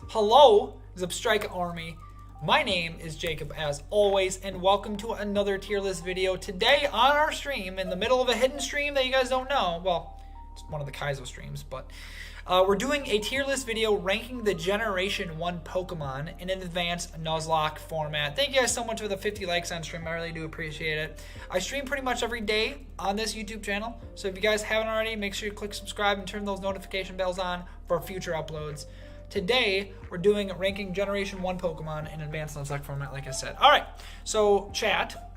Hello, Zipstrike Army. My name is Jacob as always, and welcome to another tier list video. Today on our stream, in the middle of a hidden stream that you guys don't know, well, it's one of the Kaizo streams, but we're doing a tier list video ranking the Generation 1 Pokemon in an advanced Nuzlocke format. Thank you guys so much for the 50 likes on stream. I really do appreciate it. I stream pretty much every day on this YouTube channel, so if you guys haven't already, make sure you click subscribe and turn those notification bells on for future uploads. Today, we're doing ranking Generation 1 Pokemon in advanced Nuzlocke format, like I said. All right, so chat,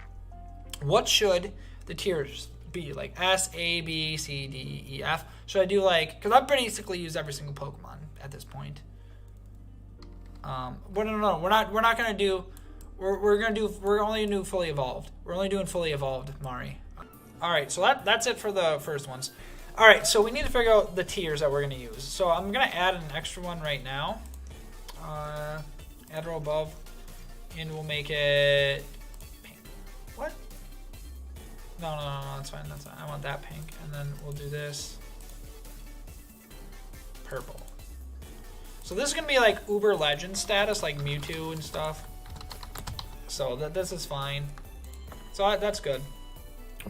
what should the tiers be? Like S, A, B, C, D, E, F? Should I do like, because I've basically used every single Pokemon at this point. But no, we're not gonna do, we're only gonna do fully evolved. We're only doing fully evolved, Mari. All right, so that's it for the first ones. All right, so we need to figure out the tiers that we're going to use. So I'm going to add an extra one right now. Add row above, and we'll make it pink. What? No, that's fine. That's fine. I want that pink, and then we'll do this purple. So this is going to be like Uber Legend status, like Mewtwo and stuff. So this is fine. So that's good.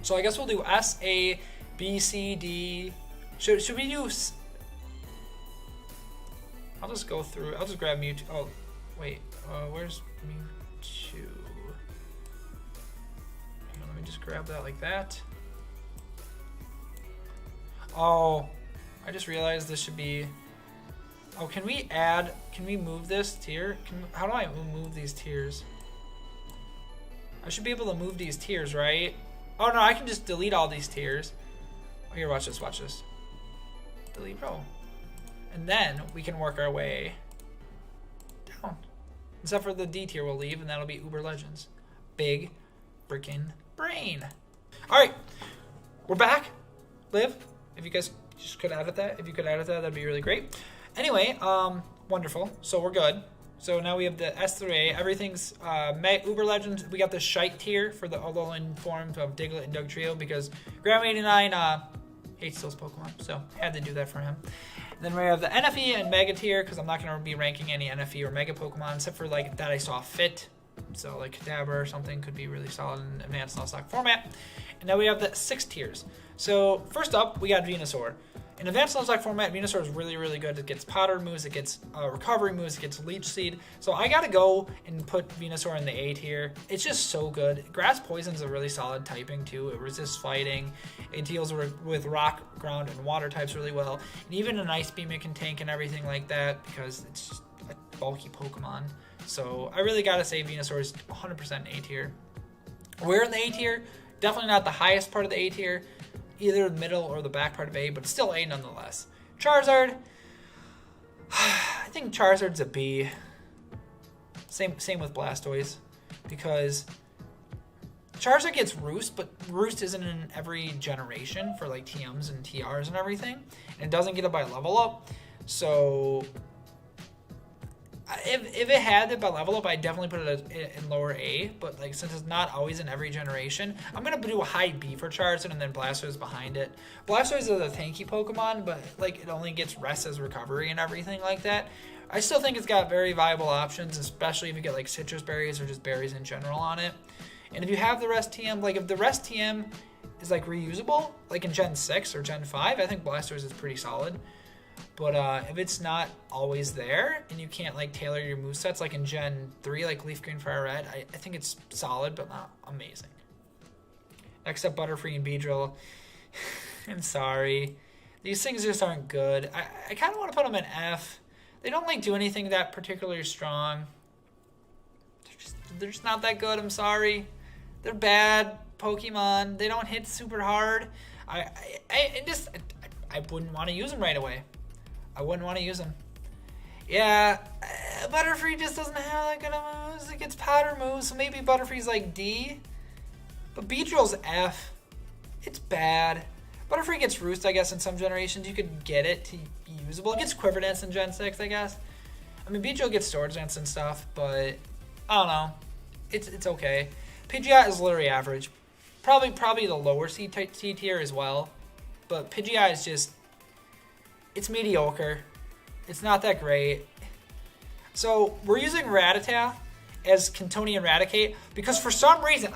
So I guess we'll do S, A, B, C, D. Should we do? I'll just go through. I'll just grab Mewtwo. Oh, wait. Where's Mewtwo? Hang on, let me just grab that like that. Oh, I just realized this should be. Oh, can we add? Can we move this tier? How do I move these tiers? I should be able to move these tiers, right? Oh no, I can just delete all these tiers. Oh, here, watch this, watch this. Delete row. And then we can work our way down. Except for the D tier we'll leave, and that'll be Uber Legends. Big freaking brain. All right, we're back. Liv, if you guys just could edit that, that'd be really great. Anyway, wonderful. So we're good. So now we have the S through A. Everything's Uber Legends. We got the Shite tier for the Alolan forms of Diglett and Dugtrio because Graham89 hates those Pokemon, so had to do that for him. And then we have the NFE and Mega tier because I'm not going to be ranking any NFE or Mega Pokemon except for like that I saw fit. So like Kadabra or something could be really solid in advanced Nuzlocke format. And now we have the 6 tiers. So first up, we got Venusaur. In advanced Nuzlocke format, Venusaur is really, really good. It gets powder moves, it gets recovery moves, it gets leech seed. So I gotta go and put Venusaur in the A tier. It's just so good. Grass Poison is a really solid typing too. It resists fighting. It deals with rock, ground, and water types really well. And even an Ice Beam it can tank and everything like that because it's just a bulky Pokemon. So I really gotta say Venusaur is 100% A tier. Where in the A tier? Definitely not the highest part of the A tier. Either the middle or the back part of A, but still A nonetheless. Charizard, I think Charizard's a B. Same with Blastoise, because Charizard gets Roost, but Roost isn't in every generation for like TMs and TRs and everything, and it doesn't get it by level up. So if it had it by level up, I'd definitely put it in lower A, but like since it's not always in every generation, I'm gonna do a high B for Charizard and then Blastoise behind it. Blastoise is a tanky Pokemon, but like it only gets rest as recovery and everything like that. I still think it's got very viable options, especially if you get like citrus berries or just berries in general on it. And if you have the rest TM, like if the rest TM is like reusable, like in Gen 6 or Gen 5, I think Blastoise is pretty solid. But if it's not always there and you can't like tailor your movesets like in Gen 3, like Leaf Green, Fire Red, I think it's solid but not amazing. Next up, Butterfree and Beedrill. I'm sorry. These things just aren't good. I kind of want to put them in F. They don't like do anything that particularly strong. They're just not that good, I'm sorry. They're bad Pokemon. They don't hit super hard. I wouldn't want to use them right away. I wouldn't want to use them. Yeah, Butterfree just doesn't have that good of moves. It gets powder moves, so maybe Butterfree's like D. But Beedrill's F. It's bad. Butterfree gets Roost, I guess, in some generations. You could get it to be usable. It gets Quiver Dance in Gen 6, I guess. I mean, Beedrill gets Storage Dance and stuff, but I don't know. It's okay. Pidgeot is literally average. Probably the lower C tier as well. But Pidgeot is just, it's mediocre. It's not that great. So we're using Rattata as Cantonian Raticate because for some reason,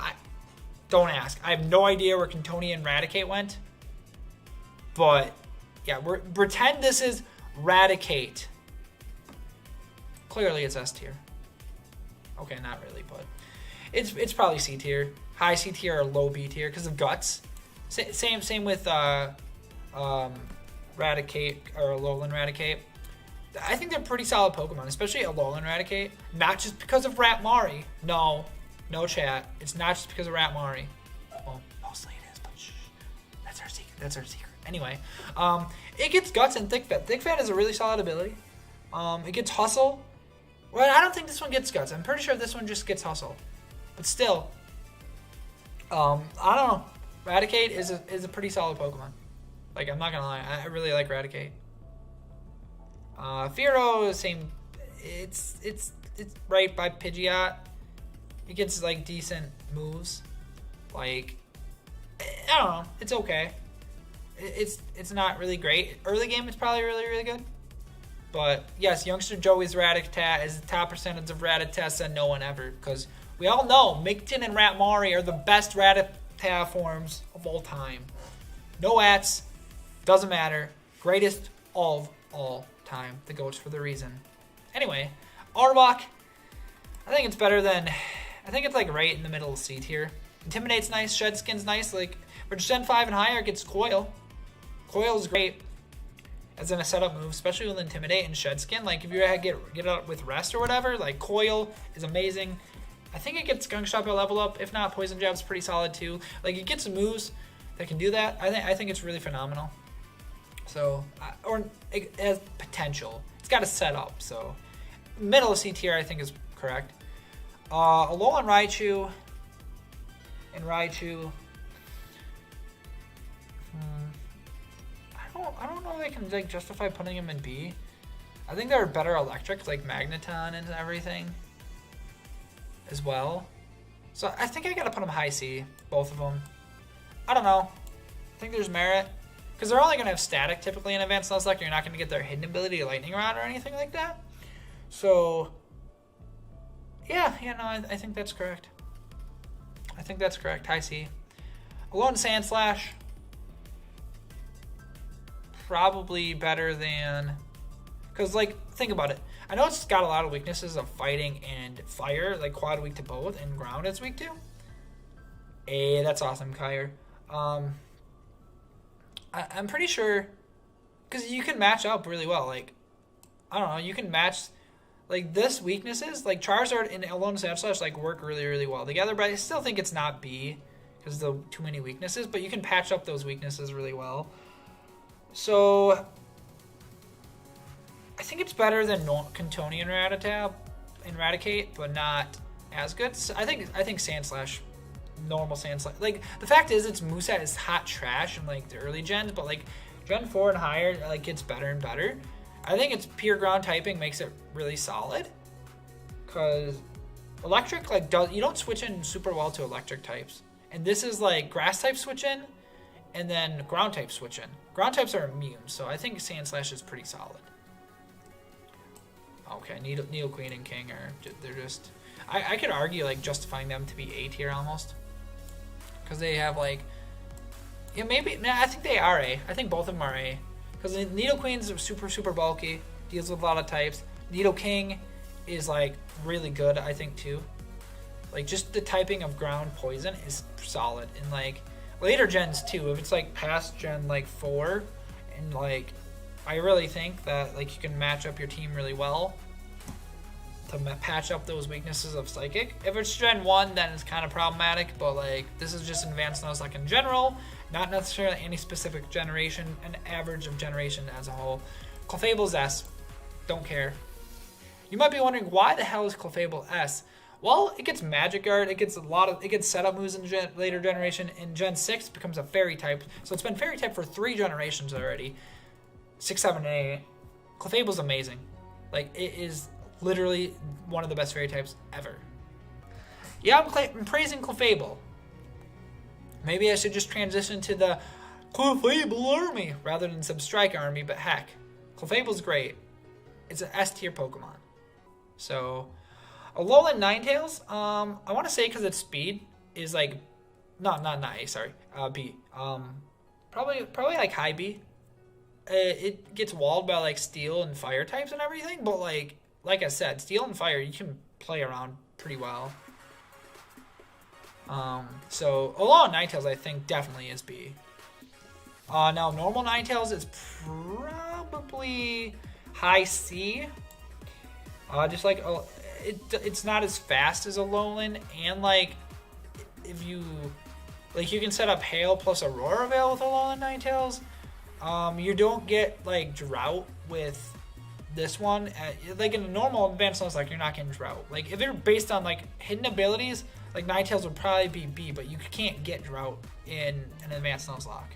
don't ask. I have no idea where Cantonian Raticate went. But yeah, pretend this is Raticate. Clearly it's S tier. Okay, not really, but it's probably C tier. High C tier or low B tier because of guts. Same with Raticate or Alolan Raticate. I think they're pretty solid Pokemon, especially Alolan Raticate. Not just because of Ratmari. No chat. It's not just because of Ratmari. Well, mostly it is, but shh. That's our secret. That's our secret. Anyway, it gets Guts and Thick Fat. Thick Fat is a really solid ability. It gets Hustle. Well, I don't think this one gets Guts. I'm pretty sure this one just gets Hustle. But still, I don't know. Raticate is a pretty solid Pokemon. Like, I'm not gonna lie. I really like Raticate. Fearow, same. It's right by Pidgeot. It gets like decent moves. Like, I don't know. It's okay. It's not really great. Early game, it's probably really good. But yes, youngster Joey's Rattata is the top percentage of Rattata said no one ever, because we all know Migton and Ratmari are the best Rattata forms of all time. No ats, doesn't matter. Greatest of all time. The GOATs for the reason. Anyway, Arbok, I think it's better than, I think it's like right in the middle of C tier. Intimidate's nice, Shed Skin's nice. Like for Gen 5 and higher, it gets Coil. Coil is great as in a setup move, especially with Intimidate and Shed Skin. Like if you get out with Rest or whatever, like Coil is amazing. I think it gets Gunk Shot by level up. If not, Poison Jab's pretty solid too. Like it gets moves that can do that. I think it's really phenomenal. So, or it has potential. It's got a setup. So, middle of C tier I think is correct. Alolan Raichu and Raichu. I don't know if I can like justify putting him in B. I think there are better electrics like Magneton and everything as well. So I think I gotta put them high C, both of them. I don't know. I think there's merit. Because they're only going to have static typically in Advanced Nuzlocke. You're not going to get their hidden ability, Lightning Rod, or anything like that. So, yeah, no, I think that's correct. I think that's correct. High C. Alolan Sandslash. Probably better than... Because, like, think about it. I know it's got a lot of weaknesses of fighting and fire. Like, quad weak to both, and ground it's weak to. Hey, that's awesome, Kyre. I'm pretty sure, because you can match up really well. Like, I don't know, you can match, like, this weaknesses, like Charizard and Alolan Sandslash, like, work really well together, but I still think it's not B, because of the too many weaknesses, but you can patch up those weaknesses really well. So, I think it's better than Cantonian Rattata and Raticate, but not as good. So I think Sandslash, normal Sandslash. Like, the fact is, its moveset is hot trash in, like, the early gens, but, like, Gen 4 and higher, like, gets better and better. I think its pure ground typing makes it really solid, because electric, like, you don't switch in super well to electric types. And this is, like, grass type switch in, and then ground type switch in. Ground types are immune, so I think Sandslash is pretty solid. Okay, Nidoqueen and King they're just... I could argue, like, justifying them to be A tier almost. Because they have, like... Yeah, maybe... Nah, I think they are A. I think both of them are A. Because Nidoqueen's super bulky. Deals with a lot of types. Nidoking is, like, really good, I think, too. Like, just the typing of ground poison is solid. And, like, later gens, too. If it's, like, past gen, like, 4. And, like, I really think that, like, you can match up your team really well to patch up those weaknesses of Psychic. If it's Gen 1, then it's kind of problematic, but, like, this is just Advanced Nuzlocke in general, not necessarily any specific generation, an average of generation as a whole. Clefable's S. Don't care. You might be wondering, why the hell is Clefable S? Well, it gets Magic Guard, it gets setup moves in later generation. In Gen 6, it becomes a Fairy type. So it's been Fairy type for 3 generations already. 6, 7, and 8. Clefable's amazing. Like, it is literally one of the best Fairy types ever. Yeah, I'm praising Clefable. Maybe I should just transition to the Clefable army rather than Substrike army, but heck, Clefable's great. It's an S tier Pokemon. So Alolan Ninetales, I want to say because its speed is like, not A, sorry, B. Probably like high B. It gets walled by like steel and fire types and everything, but like I said, steel and fire you can play around pretty well. So Alolan Ninetales I think definitely is B. Now normal Ninetales is probably high C. Just like it's not as fast as Alolan, and like if you like you can set up Hail plus Aurora Veil with Alolan Ninetales. You don't get like Drought with this one. Like in a normal Advanced Nuzlocke, you're not getting Drought. Like if they're based on like hidden abilities, like Ninetales would probably be B, but you can't get Drought in an Advanced Nuzlocke.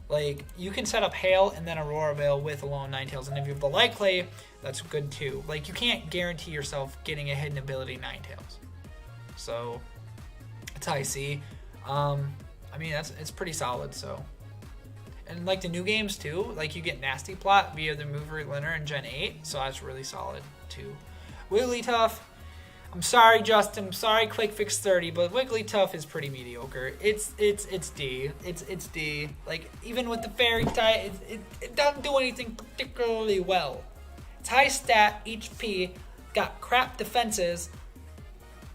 Like you can set up Hail and then Aurora Veil with Alolan Ninetales, and if you have the Light Clay, that's good too. Like you can't guarantee yourself getting a hidden ability Ninetales. So it's high C. I mean it's pretty solid. So. And like the new games too, like you get Nasty Plot via the Mover Linner in Gen 8, so that's really solid too. Wigglytuff, I'm sorry Justin, I'm sorry Quick Fix 30, but Wigglytuff is pretty mediocre. It's D. It's D. Like even with the Fairy type, it doesn't do anything particularly well. It's high stat, HP, got crap defenses.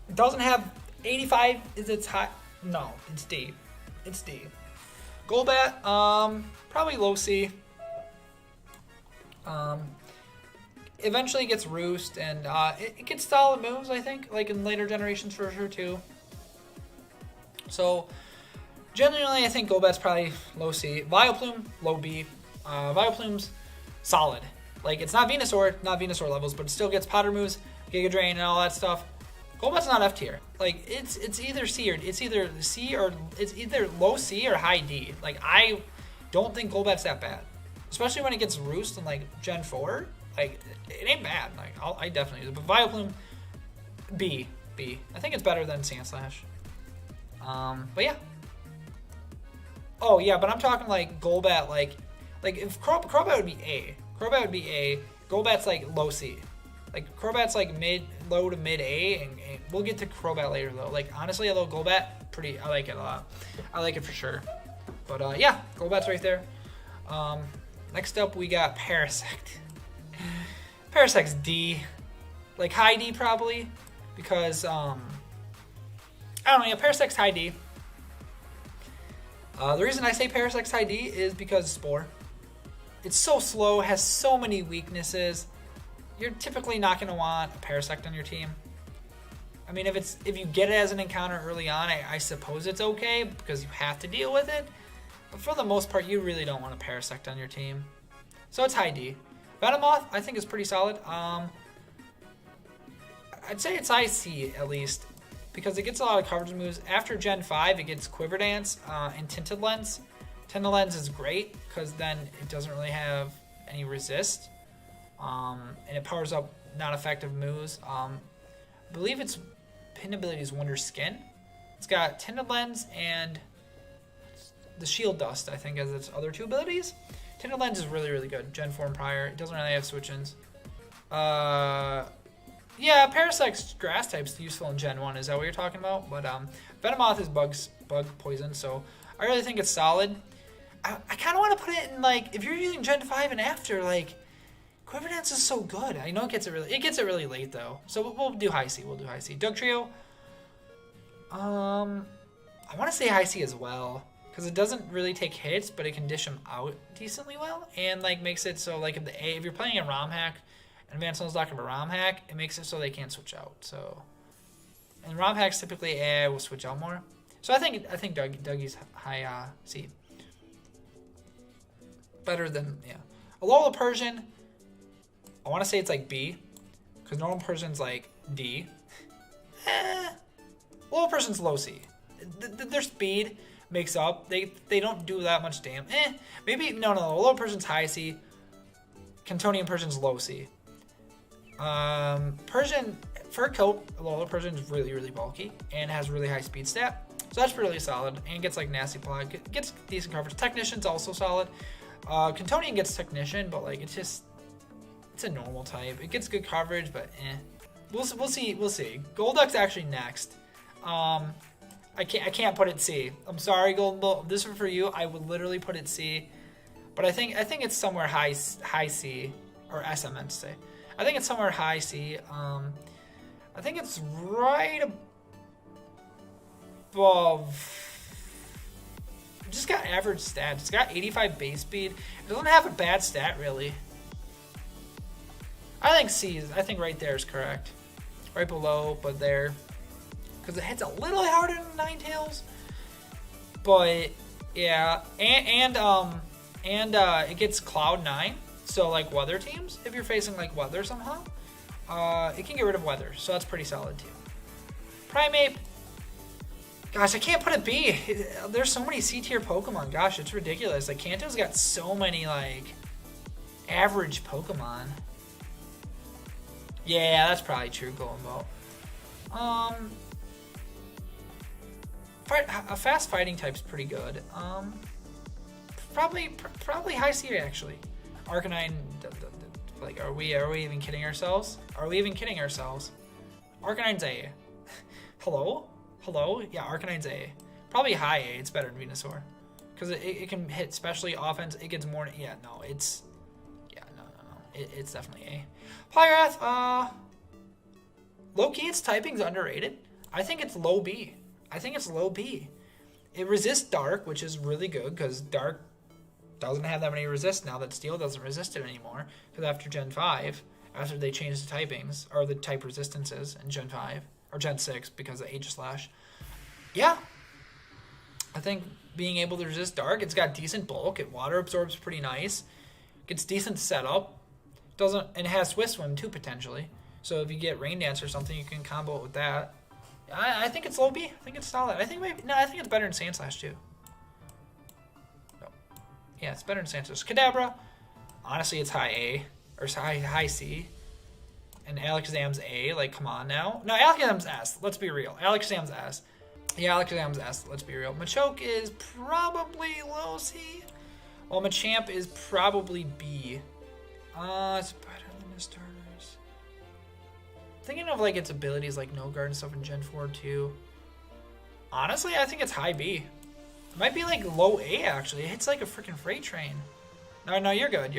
It doesn't have 85. Is its high? No, it's D. It's D. Golbat, probably low C. Eventually gets Roost, and it gets solid moves, I think, like in later generations for sure too. So, generally, I think Golbat's probably low C. Vileplume, low B. Vileplume's solid. Like, it's not Venusaur levels, but it still gets Powder moves, Giga Drain, and all that stuff. Golbat's not F tier. Like it's either C or it's either low C or high D. Like I don't think Golbat's that bad, especially when it gets Roost in like Gen 4. Like it ain't bad. Like I definitely use it. But Vileplume, B. I think it's better than Sandslash. But yeah. Oh yeah, but I'm talking like Golbat. Like if Crobat would be A. Crobat would be A. Golbat's like low C. Like Crobat's like low to mid A, and we'll get to Crobat later though. Like honestly, although Golbat, I like it a lot. I like it for sure. But yeah, Golbat's right there. Next up we got Parasect. Parasect's D, like high D probably, because I don't know. Yeah, Parasect's high D. The reason I say Parasect's high D is because Spore. It's so slow, has so many weaknesses. You're typically not going to want a Parasect on your team. I mean, if you get it as an encounter early on, I suppose it's okay because you have to deal with it. But for the most part, you really don't want a Parasect on your team. So it's high D. Venomoth, I think, is pretty solid. I'd say it's high C at least because it gets a lot of coverage moves. After Gen 5, it gets Quiver Dance and Tinted Lens. Tinted Lens is great because then it doesn't really have any resist. And it powers up non-effective moves. I believe its pin ability is Wonder Skin. It's got Tinted Lens and the Shield Dust, I think, as its other two abilities. Tinted Lens is really, really good. Gen 4 and prior. It doesn't really have switch-ins. Yeah, Parasect's Grass type's useful in Gen 1. Is that what you're talking about? But Venomoth is bug poison, so I really think it's solid. I kind of want to put it in, like, if you're using Gen 5 and after, like, Quiver Dance is so good. I know it gets it really late though. So we'll do high C. Dugtrio. I want to say high C as well because it doesn't really take hits, but it can dish them out decently well, and like makes it so like if you're playing a ROM hack, Advanced Nuzlocke of a ROM hack, it makes it so they can't switch out. So, and ROM hacks typically A will switch out more. So I think Dougie's high C. Better than Alola Persian. I want to say it's like B, because normal Persian's like D. Alola Persian's low C. Their speed makes up. They don't do that much damage. Maybe no. Alola Persian's high C. Cantonian Persian's low C. Persian fur coat. Alola Persian is really, really bulky and has really high speed stat. So that's really solid and gets like Nasty Plot. Gets decent coverage. Technician's also solid. Cantonian gets Technician, but like it's It's a normal type. It gets good coverage, but eh. We'll see. We'll see. Golduck's actually next. I can't put it C. I'm sorry, Golden Bull. This one for you. I would literally put it C, but I think it's somewhere high C or S. I meant to say. I think it's somewhere high C. I think it's right above. It just got average stats. It's got 85 base speed. It doesn't have a bad stat really. I think C is. I think right there is correct. Right below, but there. Because it hits a little harder than Ninetales, but yeah, and it gets Cloud 9, so like weather teams, if you're facing like weather somehow, it can get rid of weather, so that's pretty solid too. Primeape, gosh, I can't put a B. There's so many C tier Pokemon. Gosh, it's ridiculous. Like Kanto's got so many like average Pokemon. Yeah, that's probably true. Golden Bolt. A fast fighting type's pretty good. Probably high C actually. Arcanine, like, are we even kidding ourselves? Are we even kidding ourselves? Arcanine's A. Hello? Yeah, Arcanine's A. Probably high A. It's better than Venusaur, because it can hit, especially offense. It gets more. Yeah, no, it's. Yeah, no. It's definitely A. Poliwrath, low-key, its typing's underrated. I think it's low B. It resists Dark, which is really good, because Dark doesn't have that many resists now that Steel doesn't resist it anymore. Because after Gen 5, after they changed the typings, or the type resistances in Gen 5, or Gen 6 because of Aegislash. Yeah. I think being able to resist Dark, it's got decent bulk, it water absorbs pretty nice, gets decent setup, and it has Swift Swim too potentially. So if you get Rain Dance or something, you can combo it with that. I think it's low B. I think it's solid. I think it's better than Sandslash too. No. Yeah, it's better than Sandslash. Kadabra, honestly, it's high A or high C. And Alakazam's A. Like, come on now. No, Alakazam's S. Let's be real. Alakazam's S. Yeah, Alakazam's S. Let's be real. Machoke is probably low C. While Machamp is probably B. It's better than the starters. Thinking of like its abilities like No Guard and stuff in Gen 4 too. Honestly, I think it's high B. It might be like low A actually. It hits like a freaking freight train. No, you're good.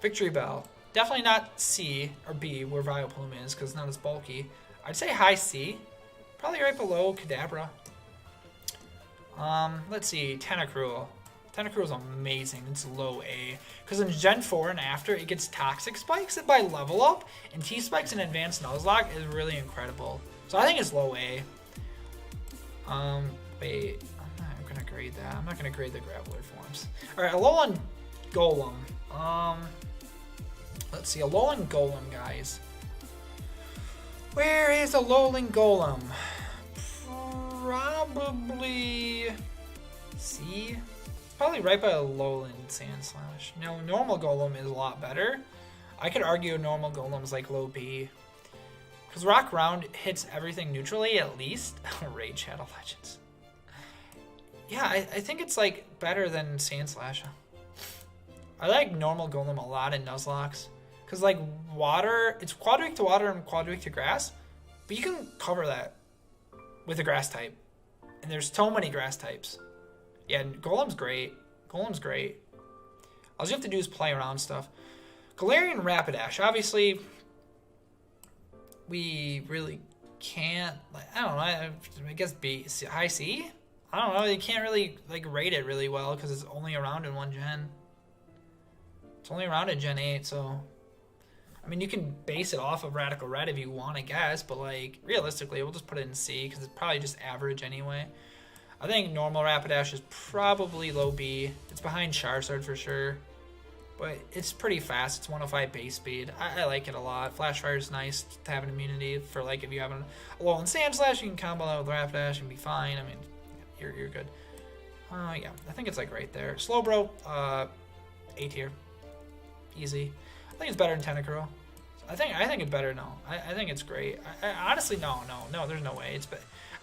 Victory Bell. Definitely not C or B where Vileplume is because it's not as bulky. I'd say high C. Probably right below Kadabra. Let's see. Tentacruel. Tentacruel is amazing. It's low A. Because in Gen 4 and after, it gets Toxic Spikes by level up, and T-Spikes in Advanced Nuzlocke is really incredible. So I think it's low A. Wait. I'm not going to grade that. I'm not going to grade the Graveler forms. Alright, Alolan Golem. Let's see. Alolan Golem, guys. Where is Alolan Golem? Probably C. Probably right by Alolan Sandslash. No, normal Golem is a lot better. I could argue normal Golem's like low B. Because Rock Round hits everything neutrally at least. Raid Shadow Legends. Yeah, I think it's like better than Sandslash. I like normal Golem a lot in Nuzlocke. Because like water, it's quad weak to water and quad weak to grass. But you can cover that with a grass type. And there's so many grass types. Yeah, Golem's great. All you have to do is play around stuff. Galarian Rapidash. Obviously, we really can't. I don't know. I guess B, high C. I don't know. You can't really like rate it really well because it's only around in one gen. It's only around in Gen 8, so I mean you can base it off of Radical Red if you want, I guess. But like realistically, we'll just put it in C because it's probably just average anyway. I think normal Rapidash is probably low B. It's behind Charizard for sure. But it's pretty fast. It's 105 base speed. I like it a lot. Flash Fire is nice to have an immunity for like if you have a low in Sandslash, you can combo that with Rapidash and be fine. I mean, you're good. Yeah, I think it's like right there. Slowbro, A tier. Easy. I think it's better than Tentacruel. I think it's better. No, I think it's great. Honestly, no, there's no way.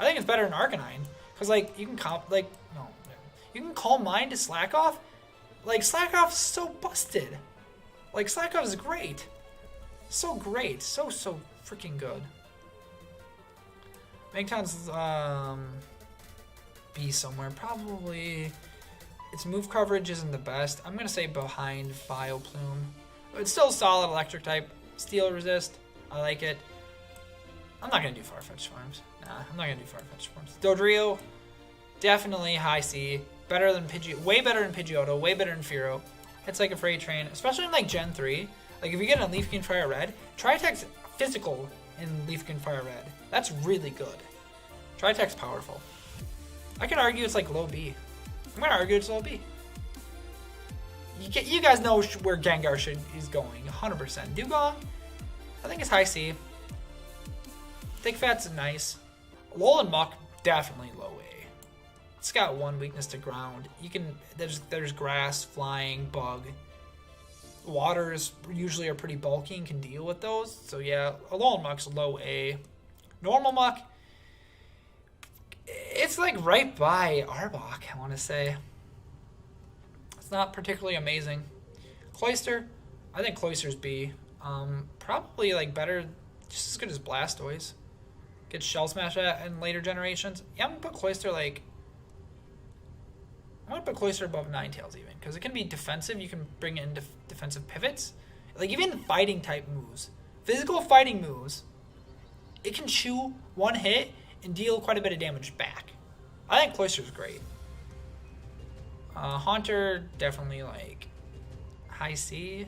I think it's better than Arcanine. Cause like you can you can call Mine to Slack Off. Like Slack Off is so busted. Like, Psycho is great. So great. So freaking good. Magneton's B somewhere. Probably its move coverage isn't the best. I'm going to say behind Vileplume. It's still solid electric type. Steel resist. I like it. I'm not going to do Farfetch'd Forms. Nah, I'm not going to do Farfetch'd Forms. Dodrio, definitely high C. Better than Pidgey. Way better than Pidgeotto. Way better than Fearow. It's like a freight train. Especially in like Gen 3. Like if you get a Leaf Green Fire Red, try Attack's physical in Leaf Green Fire Red. That's really good. Try Attack's powerful. I could argue it's like low B. I'm going to argue it's low B. You guys know where Gengar is going. 100%. Dugong, I think it's high C. Thick Fat's nice. Alolan Muck, definitely low A. It's got one weakness to ground. You can there's grass, flying, bug. Waters usually are pretty bulky and can deal with those. So yeah, Alolan Muck's low A. Normal Muck, it's like right by Arbok, I want to say. It's not particularly amazing. Cloyster, I think Cloyster's B. Probably like better, just as good as Blastoise. Get Shell Smash in later generations. Yeah, I'm going to put Cloyster like... I'm going to put Cloyster above Ninetales even. Because it can be defensive. You can bring it into defensive pivots. Like even fighting type moves. Physical fighting moves. It can chew one hit and deal quite a bit of damage back. I think Cloyster's great. Haunter, definitely like high C.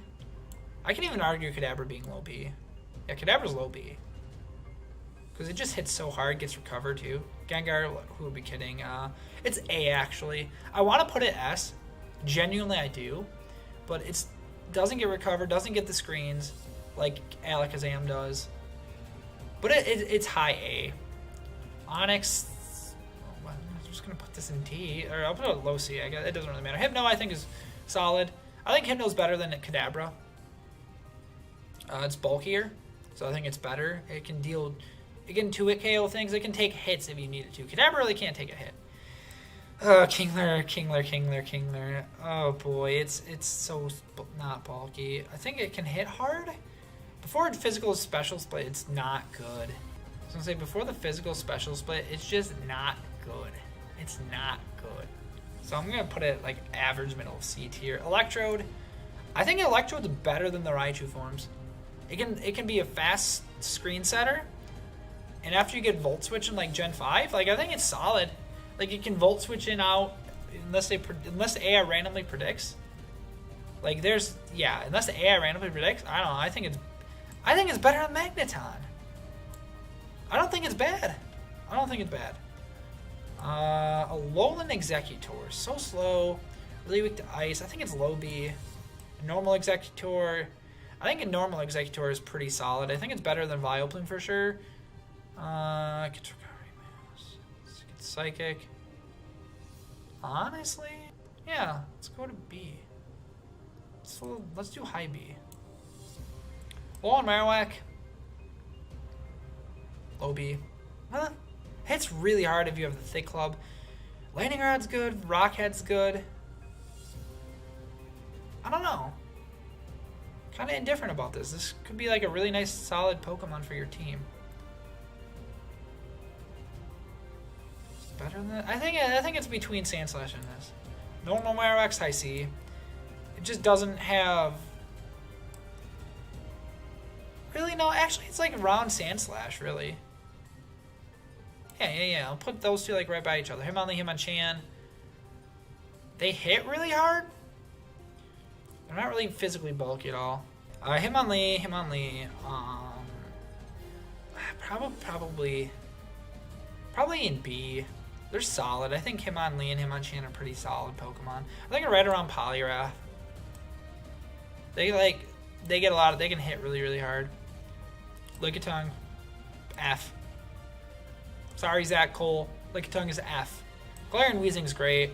I can even argue Kadabra being low B. Yeah, Kadabra's low B. Because it just hits so hard, gets recovered too. Gengar, who would be kidding? It's A actually. I want to put it S. Genuinely I do. But it doesn't get recovered, doesn't get the screens like Alakazam does. But it's high A. Onyx, I'm just going to put this in D. Or I'll put it low C, I guess. It doesn't really matter. Hypno I think is solid. I think Hypno's better than Kadabra. It's bulkier, so I think it's better. It can deal... It can 2-hit KO things. It can take hits if you need it to. Kadabra really can't take a hit. Kingler. Oh boy, it's so not bulky. I think it can hit hard. Before physical special split, it's not good. I was gonna say before the physical special split, it's just not good. It's not good. So I'm gonna put it like average middle C tier. Electrode. I think Electrode's better than the Raichu forms. It can be a fast screen setter. And after you get Volt Switch in like Gen 5, like I think it's solid. Like it can Volt Switch in out unless the AI randomly predicts. Like unless the AI randomly predicts, I don't know. I think it's better than Magneton. I don't think it's bad. Alolan Executor, so slow, really weak to ice. I think it's low B. Normal Executor, I think a normal Executor is pretty solid. I think it's better than Vileplume for sure. Psychic. Honestly, yeah, let's go to B. Let's do high B. Alolan Marowak. Low B. Huh? Hits really hard if you have the Thick Club. Lightning Rod's good. Rockhead's good. I don't know. Kind of indifferent about this. This could be like a really nice, solid Pokemon for your team. Better than that? I think it's between Sandslash and this. Normal Marowak's high C. It just doesn't have... Really, no, actually it's like around Sandslash, really. Yeah. I'll put those two like right by each other. Hitmonchan. They hit really hard. They're not really physically bulky at all. Hitmonlee. Probably in B. They're solid. I think Hitmonlee and Hitmonchan are pretty solid Pokemon. I think right around Poliwrath. They get a lot of, they can hit really, really hard. Lickitung, F. Sorry, Zach Cole. Lickitung is F. Galarian Weezing's great.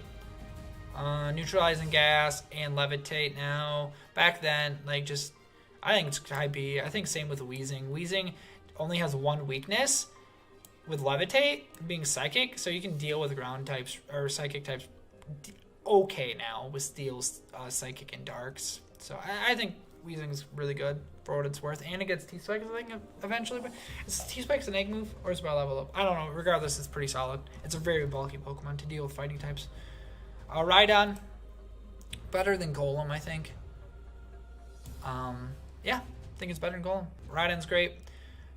Neutralizing Gas and Levitate now. Back then, I think it's high B. I think same with Weezing. Weezing only has one weakness with Levitate being Psychic, so you can deal with ground types or Psychic types okay now with Steel's Psychic and Darks. So I think Weezing's really good for what it's worth. And it gets T-Spikes, I think, eventually. But is T-Spikes an egg move, or is it about level up? I don't know. Regardless, it's pretty solid. It's a very bulky Pokemon to deal with fighting types. Rhydon, better than Golem, I think. Yeah, I think it's better than Golem. Rhydon's great.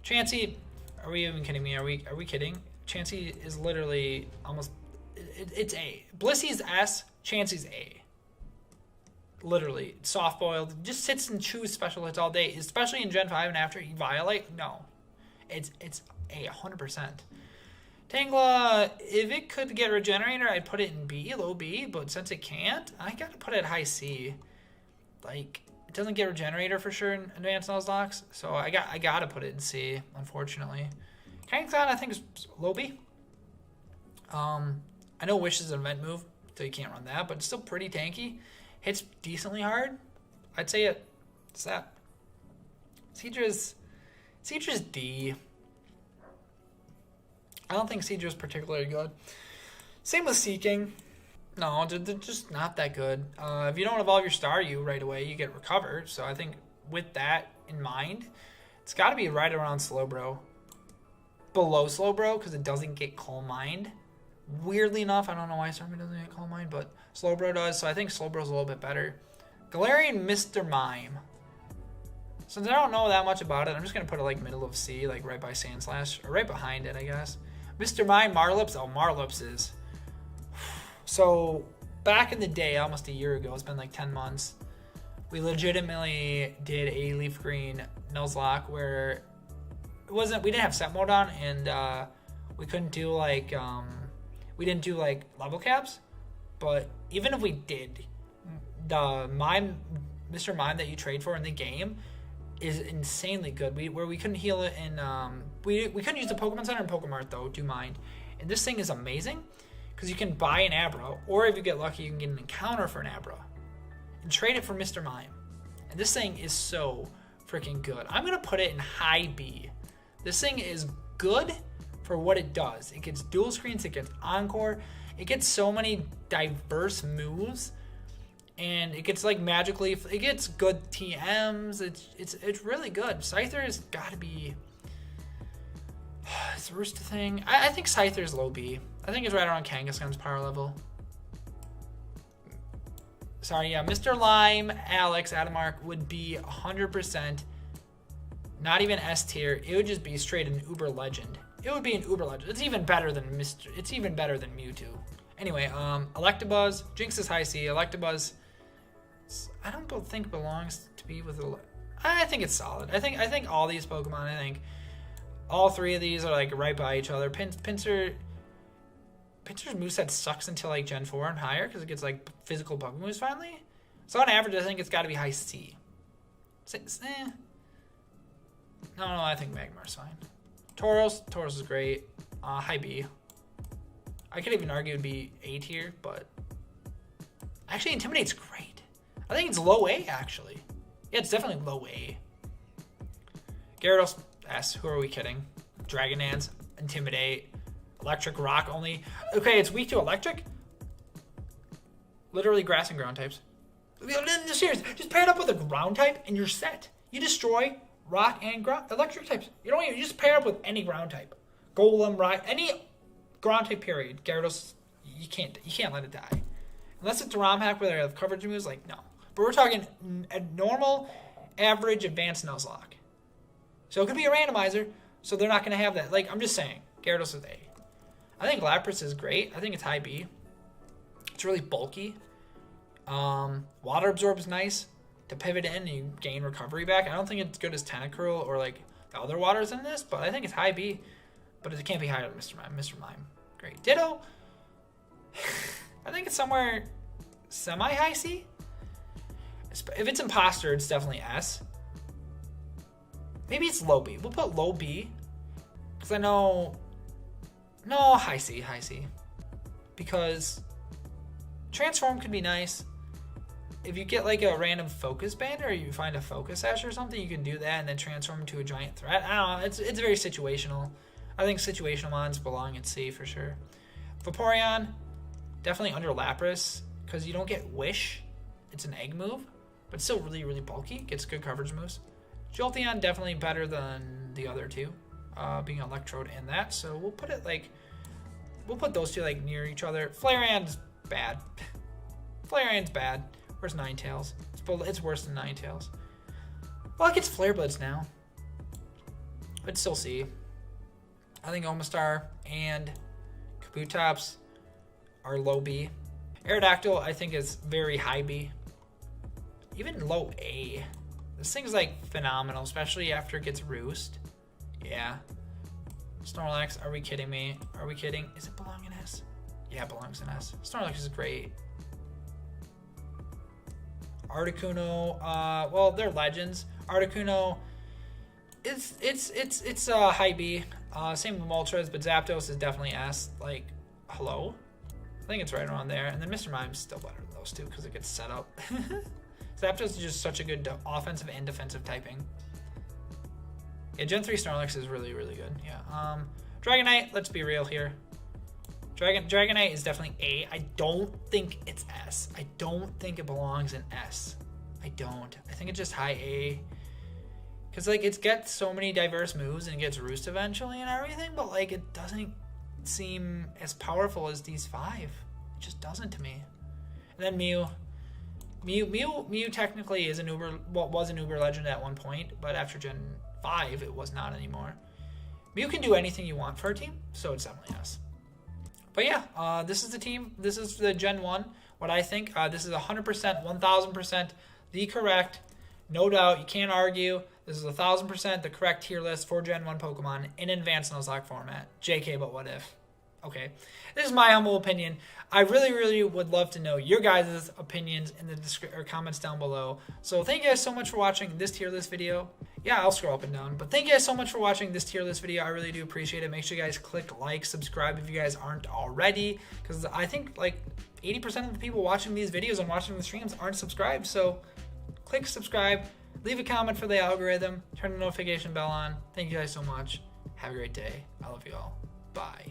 Chansey, are we even kidding me? Are we kidding? Chansey is literally almost, it's A. Blissey's S, Chansey's A. Literally, soft boiled, just sits and chews special hits all day, especially in Gen 5 and after you Violate. No, it's A 100%. Tangela, if it could get Regenerator, I'd put it in B, low B, but since it can't, I gotta put it at high C. Like, it doesn't get Regenerator for sure in Advanced Nuzlocke, so I gotta put it in C, unfortunately. Kangaskhan, I think, is low B. I know Wish is an event move, so you can't run that, but it's still pretty tanky. Hits decently hard. I'd say it's that. Seadra's D. I don't think Seadra's particularly good. Same with Seeking. No, they're just not that good. If you don't evolve your Staryu right away, you get recovered. So I think with that in mind, it's got to be right around Slowbro. Below Slowbro, because it doesn't get Calm Mind. Weirdly enough, I don't know why Starmie doesn't get Calm Mind, but Slowbro does, so I think Slowbro's a little bit better. Galarian Mr. Mime. Since I don't know that much about it, I'm just going to put it like middle of C, like right by Sandslash, or right behind it, I guess. Mr. Mime, Marlips. Oh, Marlips is... So, back in the day, almost a year ago, it's been like 10 months, we legitimately did a Leaf Green Nuzlocke where we didn't have set mode on, and we couldn't do like, we didn't do like level caps, but even if we did, the Mime, Mr. Mime that you trade for in the game is insanely good. Where we couldn't heal it in, we couldn't use the Pokemon Center in Pokemart though, do mind. And this thing is amazing because you can buy an Abra, or if you get lucky, you can get an encounter for an Abra and trade it for Mr. Mime. And this thing is so freaking good. I'm gonna put it in high B. This thing is good for what it does. It gets dual screens, it gets Encore, it gets so many diverse moves, and it gets like magically, it gets good TMs. It's really good. Scyther has got to be, it's the worst thing. I think Scyther's low B. I think it's right around Kangaskhan's power level. Sorry, yeah, Mr. Lime, Alex, Adamark would be 100%, not even S tier. It would just be straight an Uber legend. It would be an Uber legend. It's even better than Mewtwo. Anyway, Electabuzz, Jinx is high C. Electabuzz, I don't think belongs to be with. I think it's solid. I think all these Pokemon. I think all three of these are like right by each other. Pinsir's moveset sucks until like Gen 4 and higher because it gets like physical bug moves finally. So on average, I think it's got to be high C. No, I think Magmar's fine. Tauros is great. High B. I could even argue it'd be A tier, but actually Intimidate's great. I think it's low A actually. Yeah, it's definitely low A. Gyarados S. Who are we kidding? Dragonance, Intimidate, Electric Rock only. Okay, it's weak to Electric. Literally Grass and Ground types. Seriously, just pair it up with a Ground type and you're set. You destroy Rock and Ground, Electric types. You just pair up with any Ground type. Golem, Rock, any Ground type period. Gyarados, you can't let it die. Unless it's a ROM hack where they have coverage moves, like no. But we're talking a normal, average, advanced Nuzlocke. So it could be a randomizer, so they're not going to have that. Like, I'm just saying, Gyarados is A. I think Lapras is great. I think it's high B. It's really bulky. Water Absorb is nice to pivot in and you gain recovery back. I don't think it's good as Tentacruel or like the other waters in this, but I think it's high B. But it can't be higher than Mr. Mime. Mr. Mime, great. Ditto, I think it's somewhere semi-high C. If it's Imposter, it's definitely S. Maybe it's low B. We'll put low B. Because I know... No, high C. Because Transform could be nice. If you get like a random Focus Band or you find a Focus Ash or something, you can do that and then transform into a giant threat. I don't know. It's very situational. I think situational mons belong in C for sure. Vaporeon, definitely under Lapras, because you don't get Wish. It's an egg move. but still really, really bulky. Gets good coverage moves. Jolteon definitely better than the other two, being Electrode and that. So we'll put it like, we'll put those two like near each other. Flareon's bad. Flareon's bad. Where's Ninetales? It's worse than Ninetales. Well, it gets Flare Blitz now. But still C. I think Omastar and Kabutops are low B. Aerodactyl, I think, is very high B. Even low A. This thing's like phenomenal, especially after it gets Roost. Yeah. Snorlax, are we kidding me? Are we kidding? Does it belong in S? Yeah, it belongs in S. Snorlax is great. Articuno, well, they're legends. Articuno, it's high B. Same with Moltres, but Zapdos is definitely S. Like, hello? I think it's right around there. And then Mr. Mime's still better than those two because it gets set up. Zapdos is just such a good offensive and defensive typing. Yeah, Gen 3 Snorlax is really, really good. Yeah. Dragonite, let's be real here. Dragonite is definitely A. I don't think it's S. I don't think it belongs in S. I don't. I think it's just high A. Because, like, it gets so many diverse moves and it gets Roost eventually and everything, but, like, it doesn't seem as powerful as these 5. It just doesn't to me. And then Mew. Mew technically is an Uber, well, was an Uber legend at one point, but after Gen 5, it was not anymore. Mew can do anything you want for a team, so it's definitely S. But yeah, this is the team. This is the Gen 1. What I think, this is 100%, 1000% the correct. No doubt, you can't argue. This is 1000% the correct tier list for Gen 1 Pokemon in advanced Nuzlocke format. JK, but what if? Okay, this is my humble opinion. I really, really would love to know your guys' opinions in the comments down below. So thank you guys so much for watching this tier list video. Yeah, I'll scroll up and down. But thank you guys so much for watching this tier list video. I really do appreciate it. Make sure you guys click like, subscribe if you guys aren't already. Because I think like 80% of the people watching these videos and watching the streams aren't subscribed. So click subscribe. Leave a comment for the algorithm. Turn the notification bell on. Thank you guys so much. Have a great day. I love you all. Bye.